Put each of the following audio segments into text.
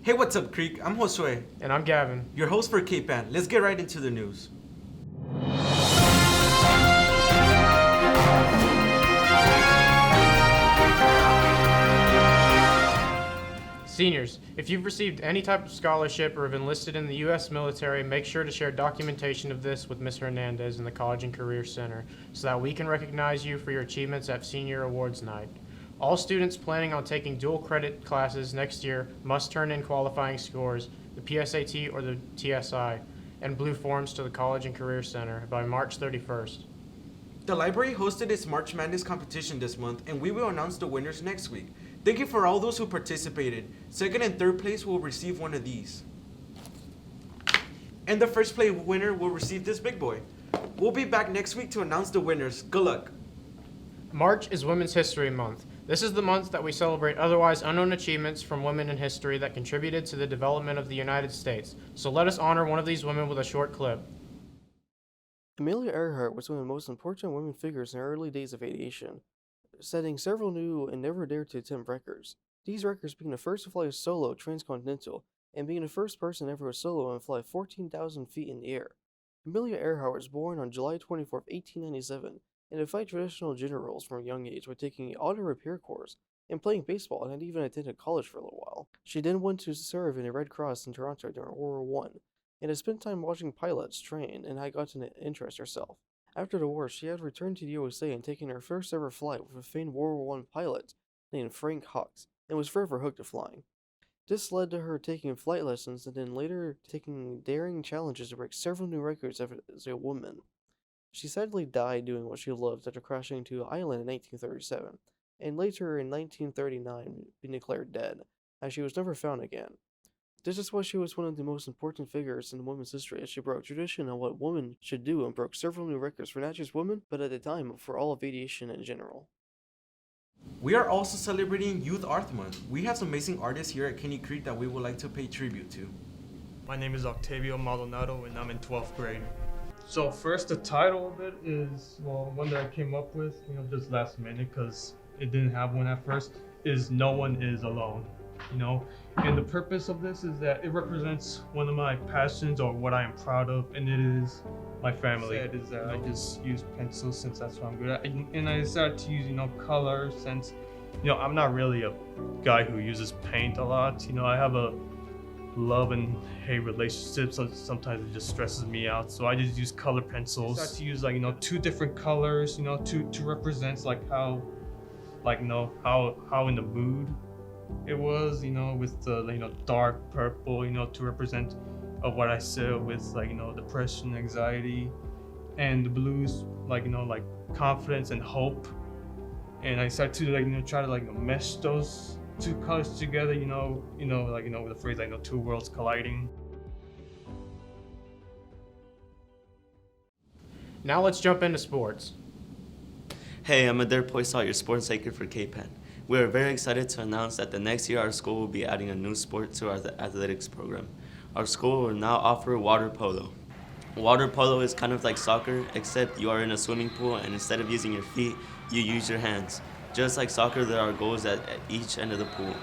Hey, what's up, Creek? I'm Josue, And I'm Gavin. your host for KPAN. Let's get right into the news. Seniors, if you've received any type of scholarship or have enlisted in the U.S. military, make sure to share documentation of this with Ms. Hernandez in the College and Career Center so that we can recognize you for your achievements at Senior Awards Night. All students planning on taking dual credit classes next year must turn in qualifying scores, the PSAT or the TSI, and blue forms to the College and Career Center by March 31st. The library hosted its March Madness competition this month, and we will announce the winners next week. Thank you for all those who participated. Second and third place will receive one of these. And the first place winner will receive this big boy. We'll be back next week to announce the winners. Good luck. March is Women's History Month. This is the month that we celebrate otherwise unknown achievements from women in history that contributed to the development of the United States. So let us honor one of these women with a short clip. Amelia Earhart was one of the most important women figures in the early days of aviation, setting several new and never dared to attempt records. These records being the first to fly a solo transcontinental, and being the first person ever to solo and fly 14,000 feet in the air. Amelia Earhart was born on July 24, 1897, and defied traditional gender roles from a young age by taking an auto repair course and playing baseball, and had even attended college for a little while. She then went to serve in the Red Cross in Toronto during World War I, and had spent time watching pilots train and had gotten an interest herself. After the war, she had returned to the USA and taken her first ever flight with a famed World War I pilot named Frank Hawks, and was forever hooked to flying. This led to her taking flight lessons and then later taking daring challenges to break several new records as a woman. She sadly died doing what she loved after crashing into an island in 1937, and later in 1939 being declared dead, as she was never found again. This is why she was one of the most important figures in women's history, as she broke tradition on what women should do and broke several new records for not just women, but at the time for all of aviation in general. We are also celebrating Youth Art Month. We have some amazing artists here at Kenny Creek that we would like to pay tribute to. My name is Octavio Maldonado and I'm in 12th grade. So first, the title of it is, one that I came up with, just last minute because it didn't have one at first, is No One Is Alone. And the purpose of this is that it represents one of my passions or what I am proud of, and it is my family. It is that I just use pencils since that's what I'm good at, and I decided to use color since I'm not really a guy who uses paint a lot. I have a love and hate relationship, so sometimes it just stresses me out, so I just use color pencils. I decided to use two different colors to represent how in the mood it was, with the dark purple, to represent of what I said with depression, anxiety, and the blues like confidence and hope. And I started to try to mesh those two colors together, with the phrase two worlds colliding. Now let's jump into sports. Hey, I'm Adair Poisal, your sports anchor for KPAN. We are very excited to announce that the next year our school will be adding a new sport to our athletics program. Our school will now offer water polo. Water polo is kind of like soccer, except you are in a swimming pool and instead of using your feet, you use your hands. Just like soccer, there are goals at each end of the pool.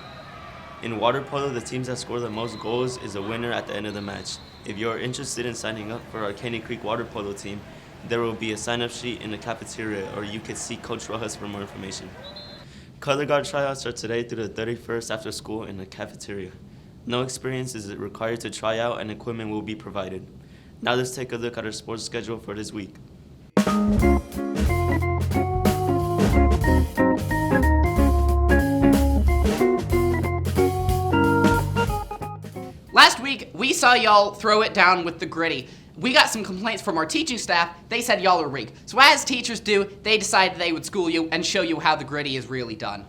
In water polo, the teams that score the most goals is a winner at the end of the match. If you are interested in signing up for our Kenny Creek water polo team, there will be a sign-up sheet in the cafeteria, or you could see Coach Rojas for more information. Color guard tryouts are today through the 31st after school in the cafeteria. No experience is required to try out and equipment will be provided. Now let's take a look at our sports schedule for this week. Last week, we saw y'all throw it down with the gritty. We got some complaints from our teaching staff. They said y'all are weak. So as teachers do, they decided they would school you and show you how the gritty is really done.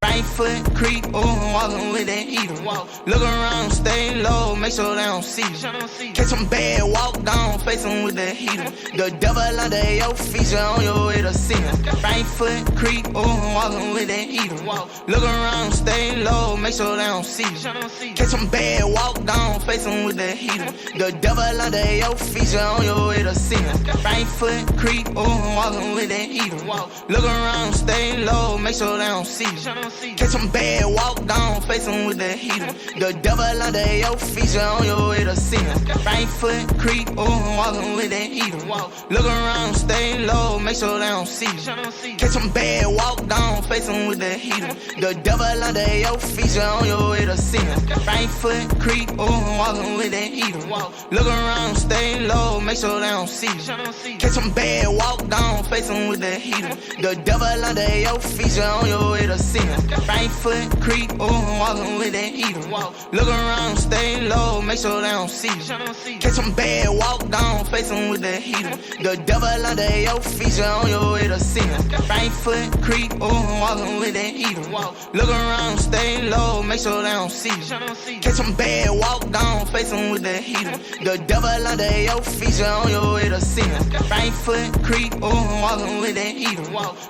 Right foot creep, walking with that heater. Look around, stay low, make sure they don't see you. Catch them bad, walk down, face them with the heater. The devil under your feet, you on your way to see him. Right foot creep, walking with that heater. Look around, stay low, make sure they don't see you. Catch them bad, walk down, face them with the heater. The devil under your feet, you on your way to see him. Right foot creep, walking with that heater. Look around, stay low, make sure they don't see you. Catch them bad, walk down, face them with the heater. The devil under your feet, you on your way to see him. Right foot creep, ooh, walking with that heater. Look around, stay low, make sure they don't see you. Catch them bad, walk down, face them with the heater. The devil under your feet, you on your way to see him. Right foot creep, ooh, walking with that heater. Look around, stay low, make sure they don't see you. Catch them bad, walk down, face them with the heater. The devil under your feet, you on your way to see him. Right foot creep, ooh, walking with that heater. Look around, stay low, make sure they don't see you. Catch them bad, walk down, face them with the heater. The devil under your feet, you on your way to see him. Right foot creep, ooh, walking with that heater. Look around, stay low, make sure they don't see you. Catch them bad, walk down, face them with the heater. The devil under your feet, you on your way to see him. Right foot creep, ooh, walking with that heater.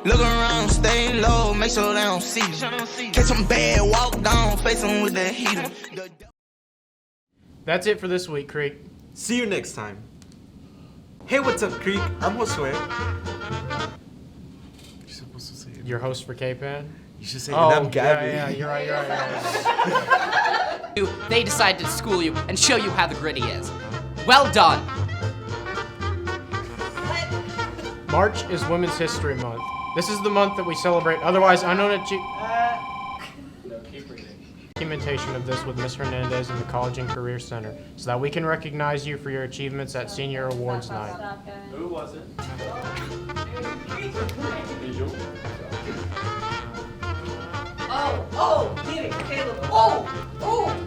Look around, stay low, make sure they don't see you. Catch them bad, walk down, face them with the heater. That's it for this week, Creek. See you next time. Hey, what's up, Creek? I'm Josue. You're supposed to say it. Your host for KPAN. You should say it. I'm Gabby. Yeah, you're right. They decided to school you and show you how the gritty is. Well done. March is Women's History Month. This is the month that we celebrate otherwise unknown documentation of this with Ms. Hernandez in the College and Career Center so that we can recognize you for your achievements at Senior Awards Night. Who was it? Oh, get it, Caleb. Oh,